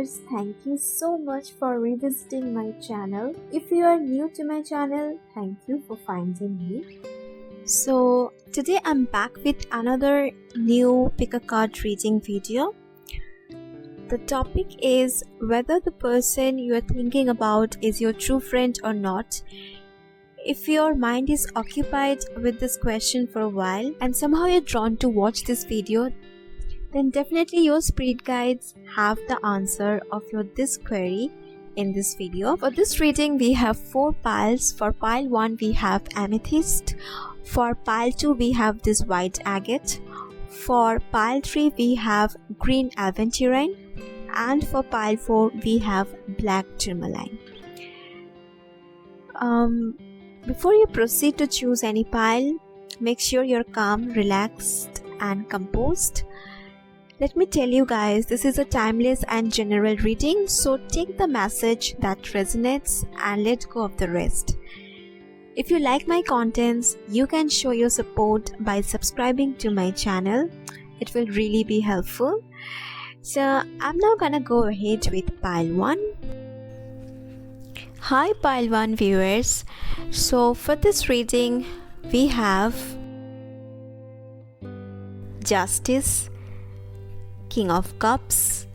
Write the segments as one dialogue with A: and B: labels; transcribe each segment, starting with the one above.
A: viewers, thank you so much for revisiting my channel. If you are new to my channel, thank you for finding me. So today I'm back with another new pick a card reading video. The topic is whether the person you are thinking about is your true friend or not. If your mind is occupied with this question for a while and somehow you're drawn to watch this video, then definitely your spirit guides have the answer of this query in this video. For this reading we have 4 piles. For pile 1 we have amethyst. For pile 2 we have this white agate. For pile 3 we have green aventurine. And for pile 4 we have black tourmaline. Before you proceed to choose any pile, make sure you're calm, relaxed and composed. Let me tell you guys, this is a timeless and general reading, so take the message that resonates and let go of the rest. If you like my contents, you can show your support by subscribing to my channel. It will really be helpful. So I'm now gonna go ahead with pile 1. Hi pile 1 viewers. So for this reading we have Justice, King of Cups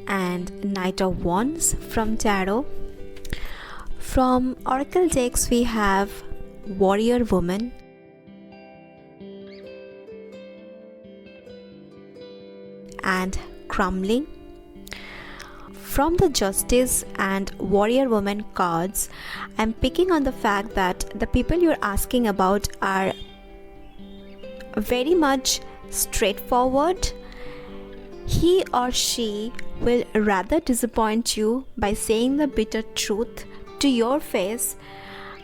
A: and Knight of Wands from Tarot. From Oracle decks we have Warrior Woman, and Crumbling. From the Justice and Warrior Woman cards, I'm picking on the fact that the people you're asking about are very much straightforward. He or she will rather disappoint you by saying the bitter truth to your face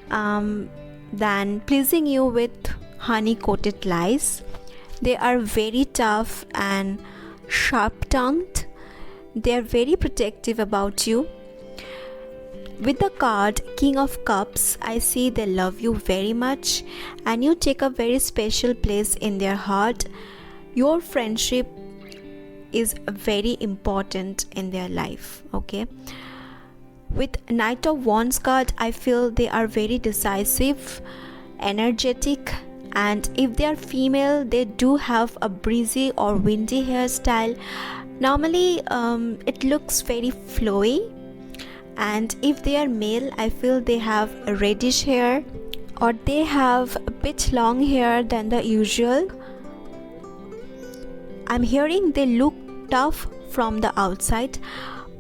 A: than pleasing you with honey-coated lies. They are very tough and sharp-tongued. They are very protective about you. With the card King of Cups, I see they love you very much and you take a very special place in their heart. Your friendship is very important in their life, okay? With Knight of Wands card, I feel they are very decisive, energetic, and if they are female, they do have a breezy or windy hairstyle. Normally, it looks very flowy. And if they are male, I feel they have a reddish hair or they have a bit long hair than the usual. I'm hearing they look tough from the outside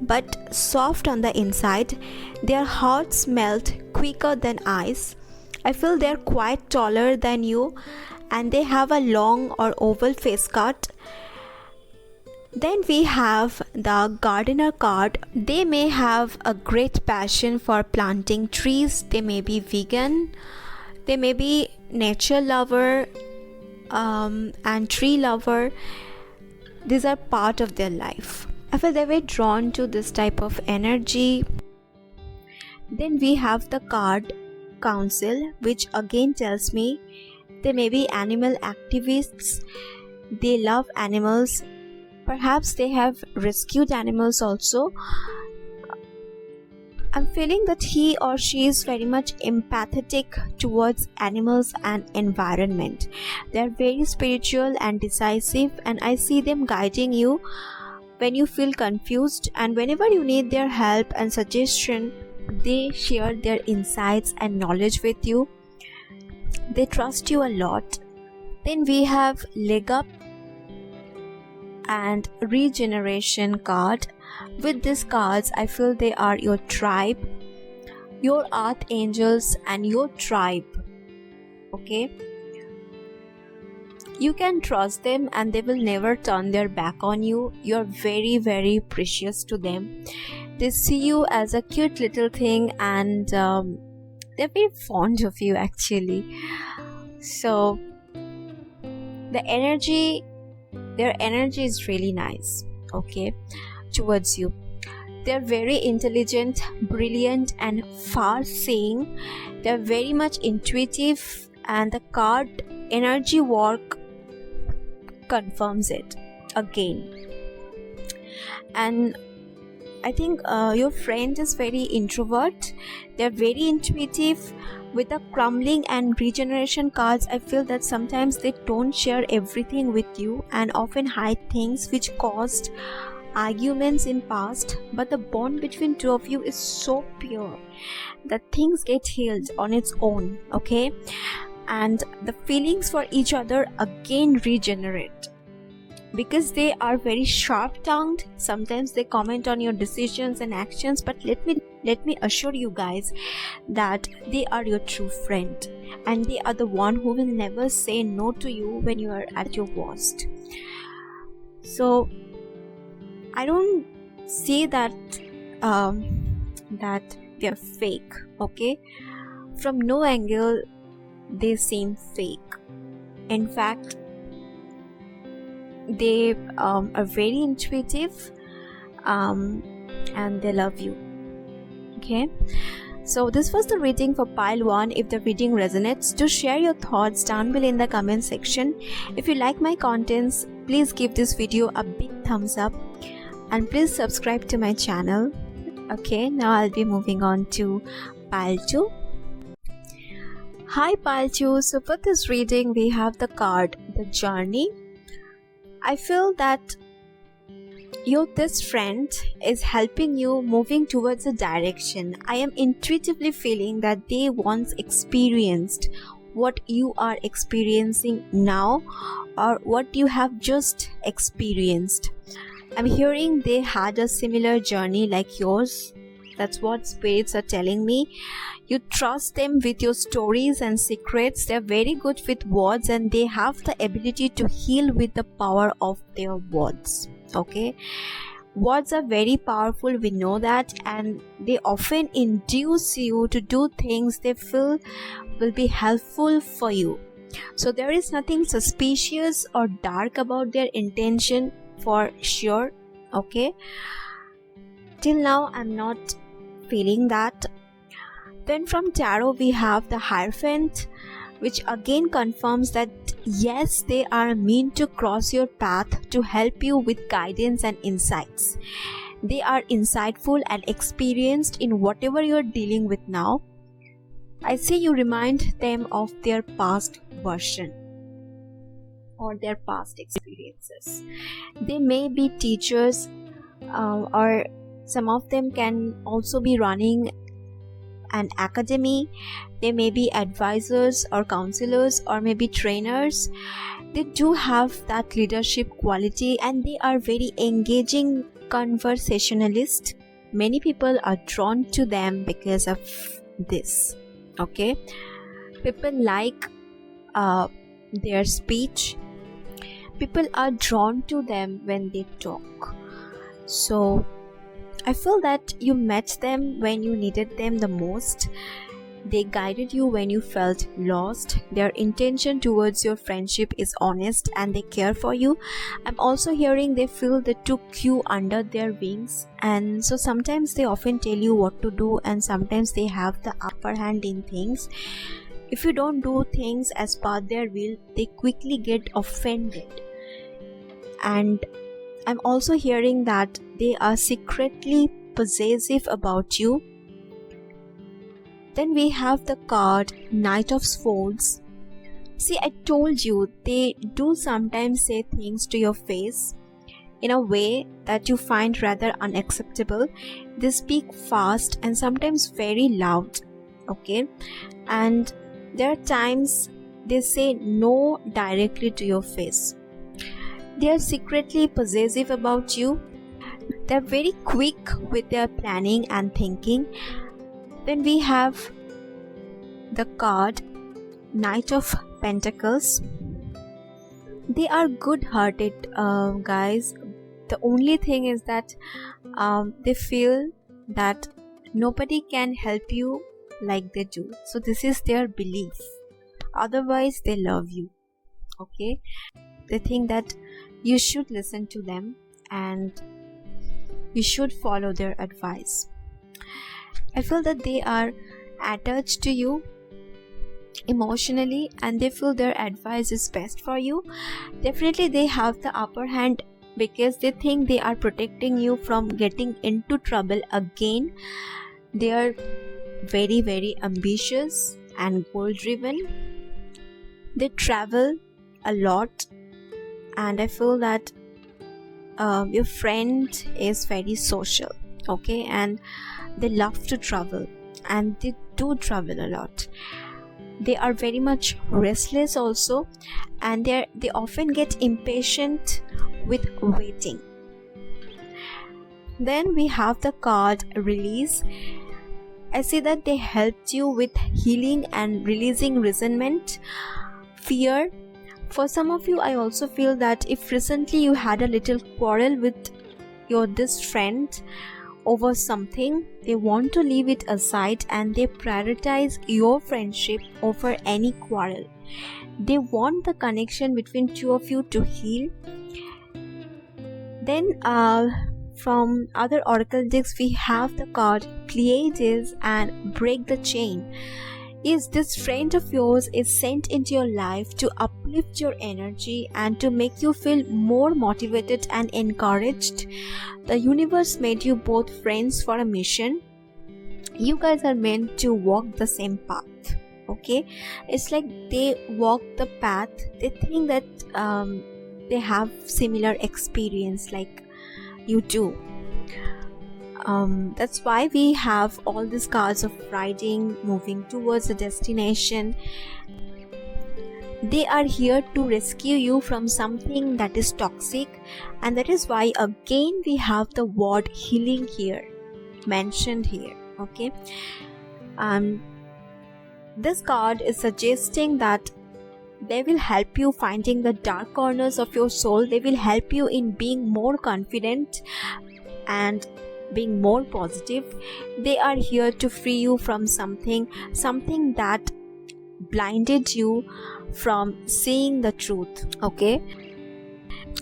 A: but soft on the inside. Their hearts melt quicker than ice. I feel they're quite taller than you and they have a long or oval face cut. Then we have the Gardener card. They may have a great passion for planting trees. They may be vegan. They may be nature lover and tree lover. These are part of their life. I feel they're very drawn to this type of energy. Then we have the card Council, which again tells me they may be animal activists. They love animals. Perhaps they have rescued animals also. I'm feeling that he or she is very much empathetic towards animals and environment. They are very spiritual and decisive, and I see them guiding you when you feel confused, and whenever you need their help and suggestion, they share their insights and knowledge with you. They trust you a lot. Then we have Leg Up and Regeneration card. With these cards, I feel they are your tribe, your archangels and your tribe, okay? You can trust them and they will never turn their back on you. You're very, very precious to them. They see you as a cute little thing and they're very fond of you actually. So their energy is really nice, okay, towards you. They're very intelligent, brilliant and far-seeing. They're very much intuitive and the card energy work confirms it again. And I think your friend is very introvert. They're very intuitive. With the crumbling and regeneration cards, I feel that sometimes they don't share everything with you and often hide things which caused arguments in past, but the bond between two of you is so pure that things get healed on its own, okay? And the feelings for each other again regenerate because they are very sharp tongued. Sometimes they comment on your decisions and actions, but let me assure you guys that they are your true friend, and they are the one who will never say no to you when you are at your worst. So I don't say that that they are fake, okay? From no angle they seem fake. In fact, they are very intuitive, and they love you, okay? So this was the reading for pile 1. If the reading resonates, do share your thoughts down below in the comment section. If you like my contents, please give this video a big thumbs up and please subscribe to my channel. Okay, now I'll be moving on to pile 2. Hi pile 2. So for this reading we have the card the Journey. I feel that this friend is helping you moving towards a direction. I am intuitively feeling that they once experienced what you are experiencing now, or what you have just experienced. I'm hearing they had a similar journey like yours. That's what spirits are telling me. You trust them with your stories and secrets. They're very good with words, and they have the ability to heal with the power of their words. Okay, words are very powerful, we know that, and they often induce you to do things they feel will be helpful for you. So there is nothing suspicious or dark about their intention for sure, okay? Till now I'm not feeling that. Then from tarot we have the Hierophant, which again confirms that yes, they are meant to cross your path to help you with guidance and insights. They are insightful and experienced in whatever you're dealing with now. I say you remind them of their past version or their past experiences. They may be teachers, or some of them can also be running an academy. They may be advisors or counselors or maybe trainers. They do have that leadership quality, and they are very engaging conversationalist. Many people are drawn to them because of this, okay? People like their speech. People are drawn to them when they talk. So I feel that you met them when you needed them the most. They guided you when you felt lost. Their intention towards your friendship is honest, and they care for you. I'm also hearing they feel they took you under their wings, and so sometimes they often tell you what to do, and sometimes they have the upper hand in things. If you don't do things as per their will, they quickly get offended. And I'm also hearing that they are secretly possessive about you. Then we have the card Knight of Swords. See, I told you, they do sometimes say things to your face in a way that you find rather unacceptable. They speak fast and sometimes very loud, okay? And there are times they say no directly to your face. They are secretly possessive about you. They're very quick with their planning and thinking. Then we have the card Knight of Pentacles. They are good-hearted guys. The only thing is that they feel that nobody can help you like they do. So this is their belief. Otherwise, they love you. Okay? They think that you should listen to them and you should follow their advice. I feel that they are attached to you emotionally, and they feel their advice is best for you. Definitely they have the upper hand because they think they are protecting you from getting into trouble again. They are very, very ambitious and goal driven. They travel a lot, and I feel that your friend is very social, okay, and they love to travel, and they do travel a lot. They are very much restless also, and they often get impatient with waiting. Then we have the card release. I see that they helped you with healing and releasing resentment, fear. For some of you, I also feel that if recently you had a little quarrel with this friend over something, they want to leave it aside and they prioritize your friendship over any quarrel. They want the connection between two of you to heal. Then from other oracle decks, we have the card Pleiades and Break the Chain. Yes, this friend of yours is sent into your life to uplift your energy and to make you feel more motivated and encouraged. The universe made you both friends for a mission. You guys are meant to walk the same path, okay? It's like they walk the path. They think that they have similar experience like you do. That's why we have all these cards of riding, moving towards a destination. They are here to rescue you from something that is toxic, and that is why again we have the word healing here mentioned here, okay? This card is suggesting that they will help you finding the dark corners of your soul. They will help you in being more confident and being more positive. They are here to free you from something that blinded you from seeing the truth, okay?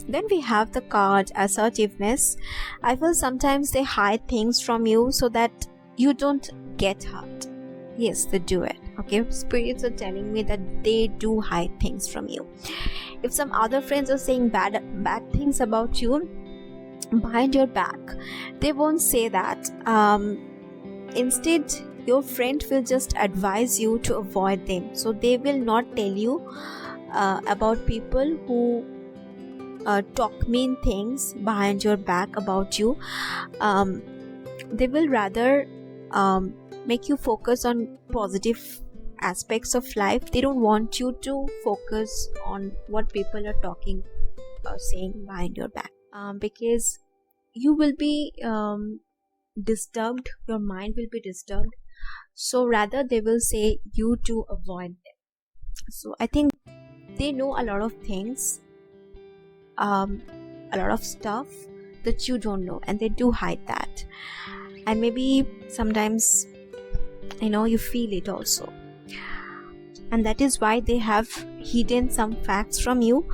A: Then we have the card Assertiveness. I feel sometimes they hide things from you so that you don't get hurt. Yes, they do it, okay? Spirits are telling me that they do hide things from you. If some other friends are saying bad things about you behind your back, they won't say that. Instead, your friend will just advise you to avoid them. So they will not tell you about people who talk mean things behind your back about you. They will rather make you focus on positive aspects of life. They don't want you to focus on what people are talking or saying behind your back. Because you will be disturbed, your mind will be disturbed, so rather they will say you to avoid them. So I think they know a lot of things, a lot of stuff that you don't know, and they do hide that. And maybe sometimes you feel it also, and that is why they have hidden some facts from you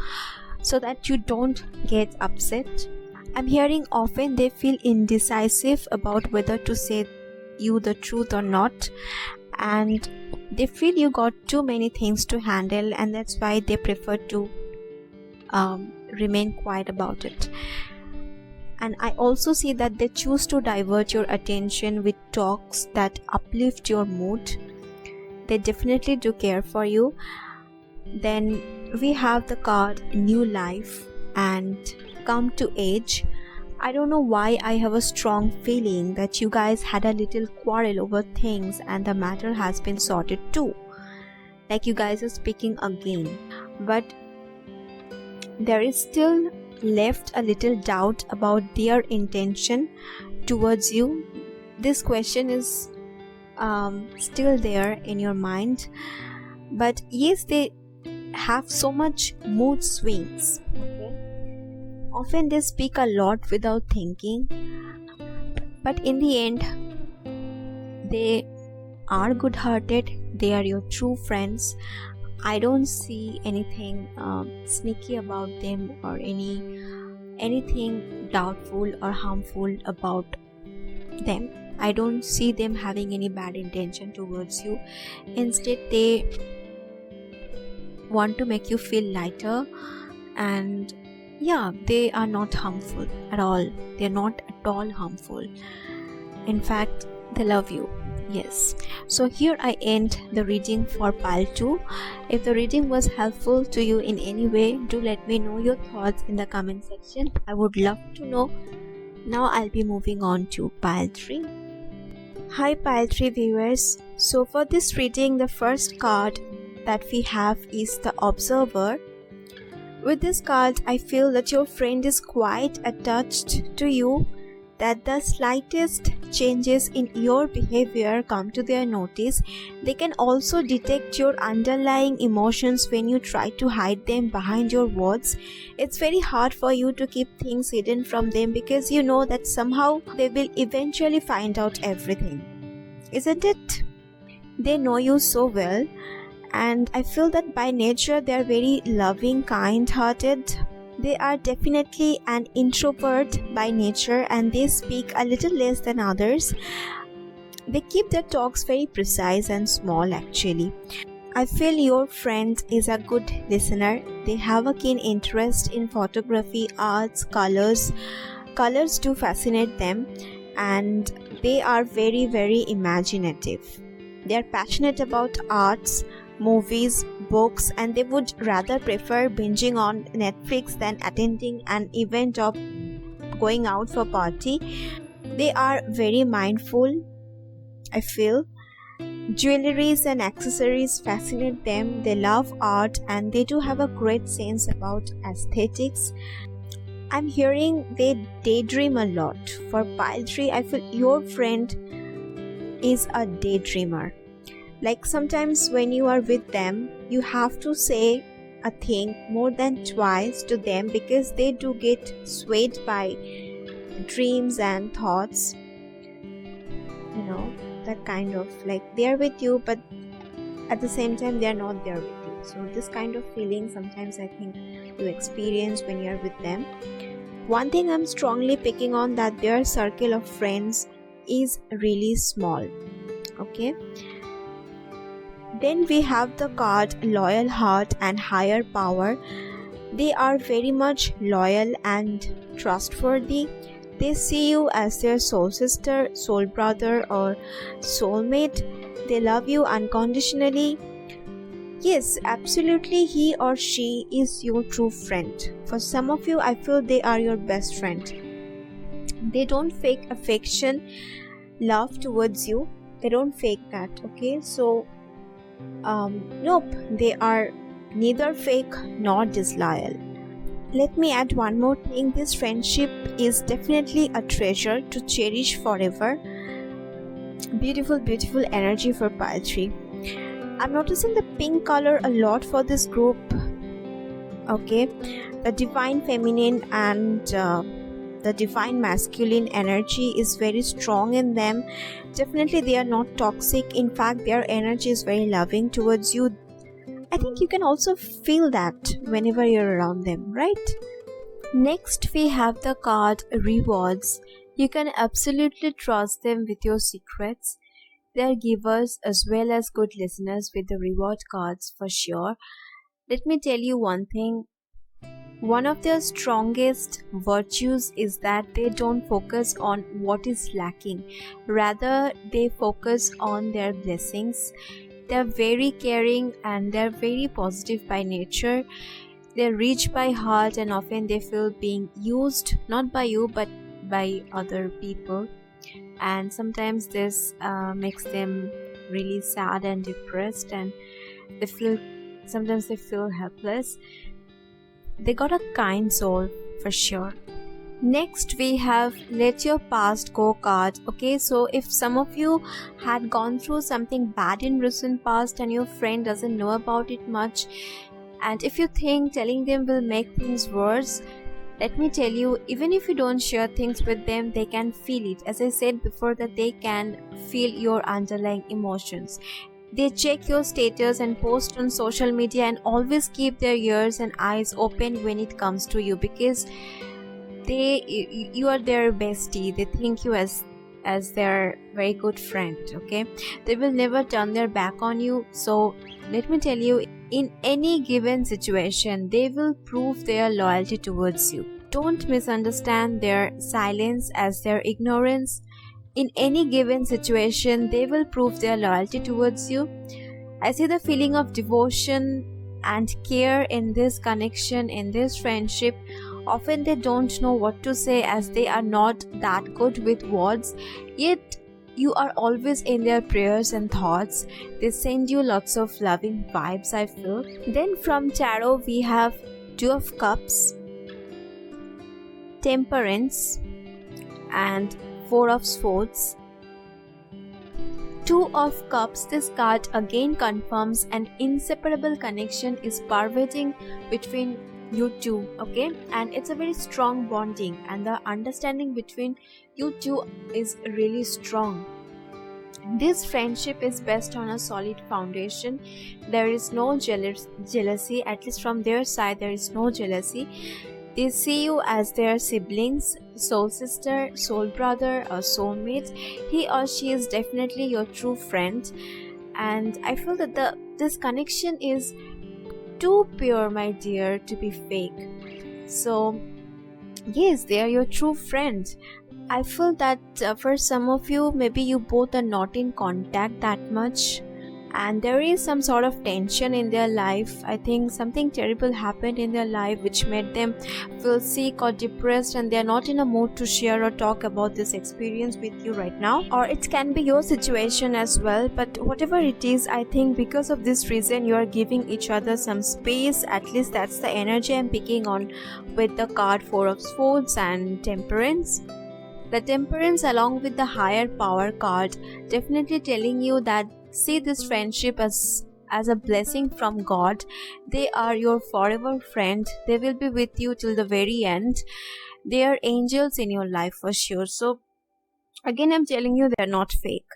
A: so that you don't get upset. I'm hearing often they feel indecisive about whether to say you the truth or not, and they feel you got too many things to handle, and that's why they prefer to remain quiet about it. And I also see that they choose to divert your attention with talks that uplift your mood. They definitely do care for you. Then we have the card New Life and Come to Age. I don't know why I have a strong feeling that you guys had a little quarrel over things and the matter has been sorted too. Like you guys are speaking again. But there is still left a little doubt about their intention towards you. This question is still there in your mind. But yes, they have so much mood swings. Okay? Often they speak a lot without thinking, but in the end, they are good-hearted. They are your true friends. I don't see anything sneaky about them or anything doubtful or harmful about them. I don't see them having any bad intention towards you. Instead, they want to make you feel lighter, and Yeah, they are not harmful at all. They're not at all harmful. In fact, they love you. Yes. So here I end the reading for pile 2. If the reading was helpful to you in any way, do let me know your thoughts in the comment section. I would love to know. Now I'll be moving on to pile 3. Hi pile 3 viewers. So for this reading, the first card that we have is the Observer. With this card, I feel that your friend is quite attached to you, that the slightest changes in your behavior come to their notice. They can also detect your underlying emotions when you try to hide them behind your words. It's very hard for you to keep things hidden from them because you know that somehow they will eventually find out everything. Isn't it? They know you so well, and I feel that by nature they are very loving, kind-hearted. They are definitely an introvert by nature and they speak a little less than others. They keep their talks very precise and small actually. I feel your friend is a good listener. They have a keen interest in photography, arts, colors. Colors do fascinate them, and they are very, very imaginative. They are passionate about arts, movies, books, and they would rather prefer binging on Netflix than attending an event or going out for party. They are very mindful, I feel. Jewelries and accessories fascinate them. They love art and they do have a great sense about aesthetics. I'm hearing they daydream a lot. For pile 3, I feel your friend is a daydreamer. Like sometimes when you are with them, you have to say a thing more than twice to them because they do get swayed by dreams and thoughts. You know, that kind of like they're with you, but at the same time they're not there with you. So this kind of feeling sometimes I think you experience when you're with them. One thing I'm strongly picking on that their circle of friends is really small. Okay. Then we have the card Loyal Heart and Higher Power. They are very much loyal and trustworthy. They see you as their soul sister, soul brother, or soulmate. They love you unconditionally. Yes, absolutely, he or she is your true friend. For some of you, I feel they are your best friend. They don't fake affection, love towards you. They don't fake that, okay? So nope, they are neither fake nor disloyal. Let me add one more thing. This friendship is definitely a treasure to cherish forever. Beautiful, beautiful energy for pile 3. I'm noticing the pink color a lot for this group. Okay, the divine feminine and the divine masculine energy is very strong in them. Definitely they are not toxic. In fact, their energy is very loving towards you. I think you can also feel that whenever you're around them, right? Next we have the card Rewards. You can absolutely trust them with your secrets. They are givers as well as good listeners with the reward cards for sure. Let me tell you one thing. One of their strongest virtues is that they don't focus on what is lacking. Rather, they focus on their blessings. They're very caring and they're very positive by nature. They're rich by heart and often they feel being used, not by you, but by other people. And sometimes this makes them really sad and depressed, and sometimes they feel helpless. They got a kind soul for sure. Next we have Let Your Past Go card. Okay, so if some of you had gone through something bad in recent past and your friend doesn't know about it much, and if you think telling them will make things worse, let me tell you, even if you don't share things with them, they can feel it. As I said before, that they can feel your underlying emotions. They check your status and post on social media and always keep their ears and eyes open when it comes to you, because you are their bestie. They think you as their very good friend. Okay, they will never turn their back on you. So let me tell you, in any given situation, they will prove their loyalty towards you. Don't misunderstand their silence as their ignorance. In any given situation, they will prove their loyalty towards you. I see the feeling of devotion and care in this connection, in this friendship. Often they don't know what to say as they are not that good with words, yet you are always in their prayers and thoughts. They send you lots of loving vibes, I feel. Then from tarot we have Two of Cups, Temperance, and Four of Swords. Two of Cups, this card again confirms an inseparable connection is pervading between you two, okay, and it's a very strong bonding, and the understanding between you two is really strong. This friendship is based on a solid foundation. There is no jealousy, at least from their side there is no jealousy. They see you as their siblings, soul sister, soul brother, or soulmate. He or she is definitely your true friend, and I feel that this connection is too pure, my dear, to be fake. So yes, they are your true friend. I feel that for some of you, maybe you both are not in contact that much, and there is some sort of tension in their life. I think something terrible happened in their life which made them feel sick or depressed, and they are not in a mood to share or talk about this experience with you right now. Or it can be your situation as well, but whatever it is, I think because of this reason you are giving each other some space. At least that's the energy I'm picking on with the card Four of Swords and Temperance. The Temperance along with the Higher Power card definitely telling you that see this friendship as a blessing from God. They are your forever friend. They will be with you till the very end. They are angels in your life for sure. So again, I'm telling you, they're not fake.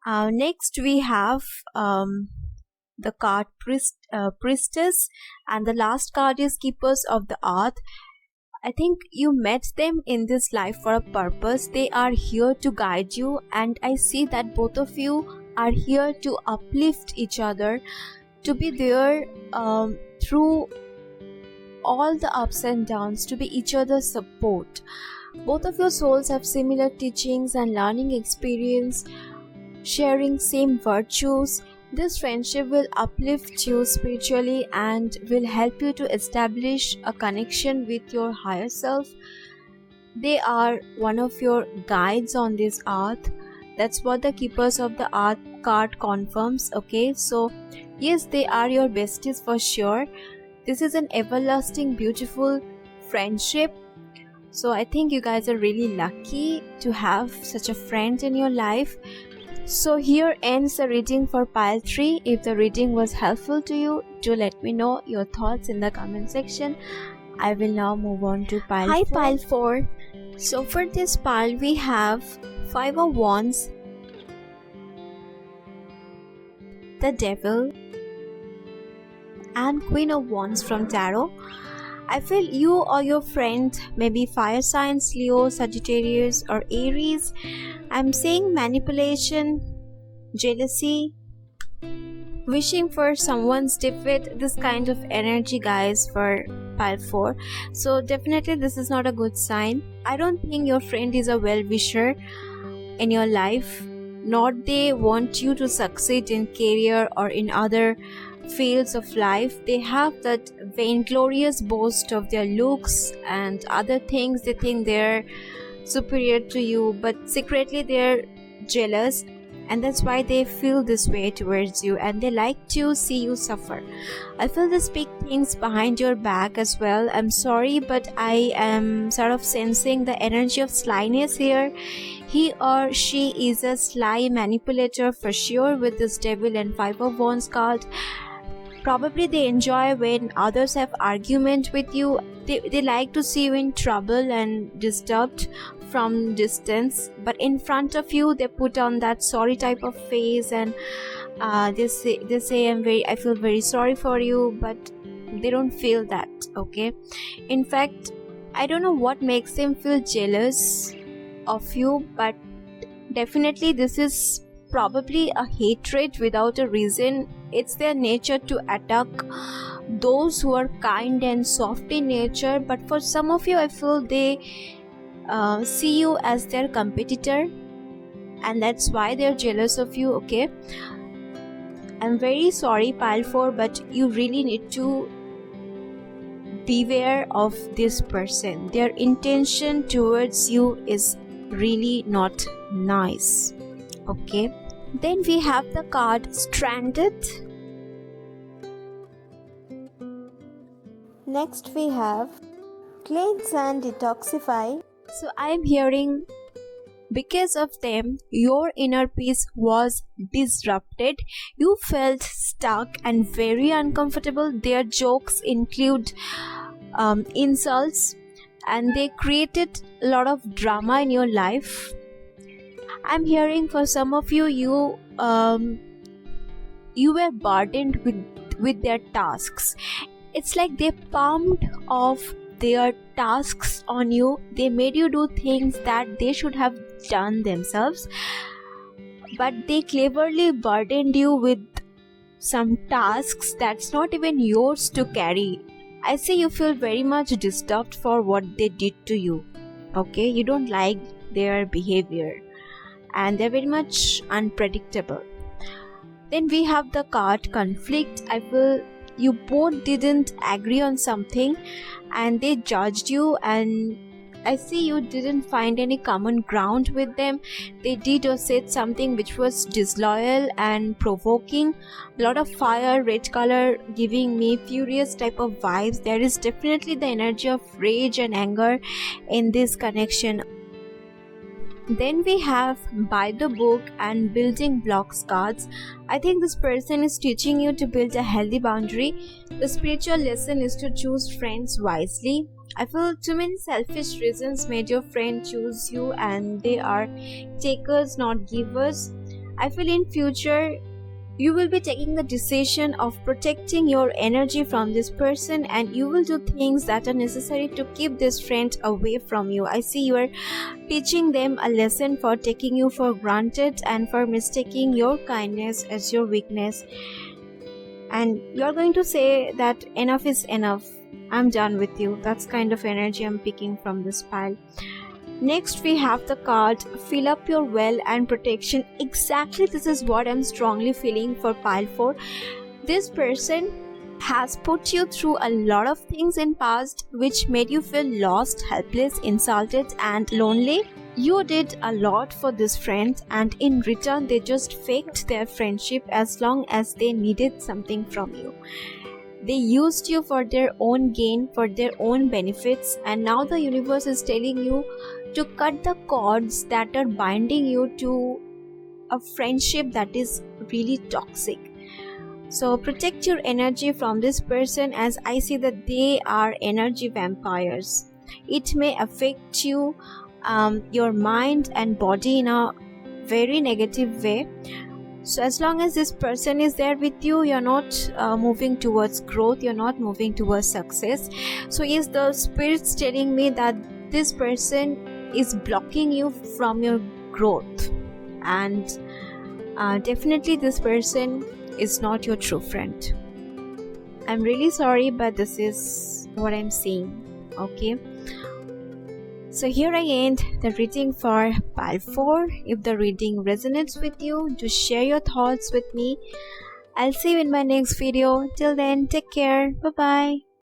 A: Next we have the card Priestess, and the last card is Keepers of the Earth. I think you met them in this life for a purpose. They are here to guide you, and I see that both of you are here to uplift each other, to be there through all the ups and downs, to be each other's support. Both of your souls have similar teachings and learning experience, sharing same virtues. This friendship will uplift you spiritually and will help you to establish a connection with your higher self. They are one of your guides on this earth. That's what the Keepers of the Earth card confirms, okay? So yes, they are your besties for sure. This is an everlasting, beautiful friendship. So I think you guys are really lucky to have such a friend in your life. So here ends the reading for pile 3. If the reading was helpful to you, do let me know your thoughts in the comment section. I will now move on to pile 4. Hi pile 4. So for this pile we have 5 of Wands, the Devil, and Queen of Wands from Tarot. I feel you or your friend, maybe fire signs, Leo, Sagittarius, or Aries. I'm saying manipulation, jealousy, wishing for someone's defeat, this kind of energy, guys, for pile 4. So definitely this is not a good sign. I don't think your friend is a well-wisher in your life, nor they want you to succeed in career or in other fields of life. They have that vainglorious boast of their looks and other things. They think they're superior to you, but secretly they're jealous, and that's why they feel this way towards you, and they like to see you suffer. I feel they speak things behind your back as well. I'm sorry, but I am sort of sensing the energy of slyness here. He or she is a sly manipulator for sure with this Devil and 5 of Wands card. Probably they enjoy when others have argument with you. They like to see you in trouble and disturbed from distance, but in front of you they put on that sorry type of face, and they say I feel very sorry for you, but they don't feel that, okay? In fact, I don't know what makes them feel jealous of you, but definitely this is probably a hatred without a reason. It's their nature to attack those who are kind and soft in nature, but for some of you I feel they see you as their competitor, and that's why they're jealous of you. Okay, I'm very sorry, pile 4, but you really need to beware of this person. Their intention towards you is really not nice. Okay, then we have the card Stranded.
B: Next we have Cleanse and Detoxify.
A: So I am hearing because of them your inner peace was disrupted. You felt stuck and very uncomfortable. Their jokes include insults, and they created a lot of drama in your life. I'm hearing for some of you, you were burdened with their tasks. It's like they pumped off their tasks on you. They made you do things that they should have done themselves, but they cleverly burdened you with some tasks that's not even yours to carry. I see you feel very much disturbed for what they did to you. Okay, you don't like their behavior, and they're very much unpredictable. Then we have the card Conflict. I feel you both didn't agree on something and they judged you, and I see you didn't find any common ground with them. They did or said something which was disloyal and provoking. A lot of fire, red color, giving me furious type of vibes. There is definitely the energy of rage and anger in this connection. Then we have By the Book and Building Blocks cards. I think this person is teaching you to build a healthy boundary. The spiritual lesson is to choose friends wisely. I feel too many selfish reasons made your friend choose you, and they are takers, not givers. I feel in future you will be taking the decision of protecting your energy from this person, and you will do things that are necessary to keep this friend away from you. I see you are teaching them a lesson for taking you for granted and for mistaking your kindness as your weakness. And you're going to say that enough is enough. I'm done with you. That's kind of energy I'm picking from this pile. Next we have the card Fill Up Your Well and Protection. Exactly, this is what I'm strongly feeling for pile 4. This person has put you through a lot of things in past which made you feel lost, helpless, insulted and lonely. You did a lot for this friend, and in return they just faked their friendship as long as they needed something from you. They used you for their own gain, for their own benefits, and now the universe is telling you to cut the cords that are binding you to a friendship that is really toxic. So protect your energy from this person, as I see that they are energy vampires. It may affect you, your mind and body in a very negative way. So as long as this person is there with you, you're not moving towards growth, you're not moving towards success. So is the spirits telling me that this person is blocking you from your growth, and definitely this person is not your true friend. I'm really sorry, but this is what I'm seeing. Okay, so here I end the reading for pile 4. If the reading resonates with you, do share your thoughts with me. I'll see you in my next video. Till then, take care. Bye bye.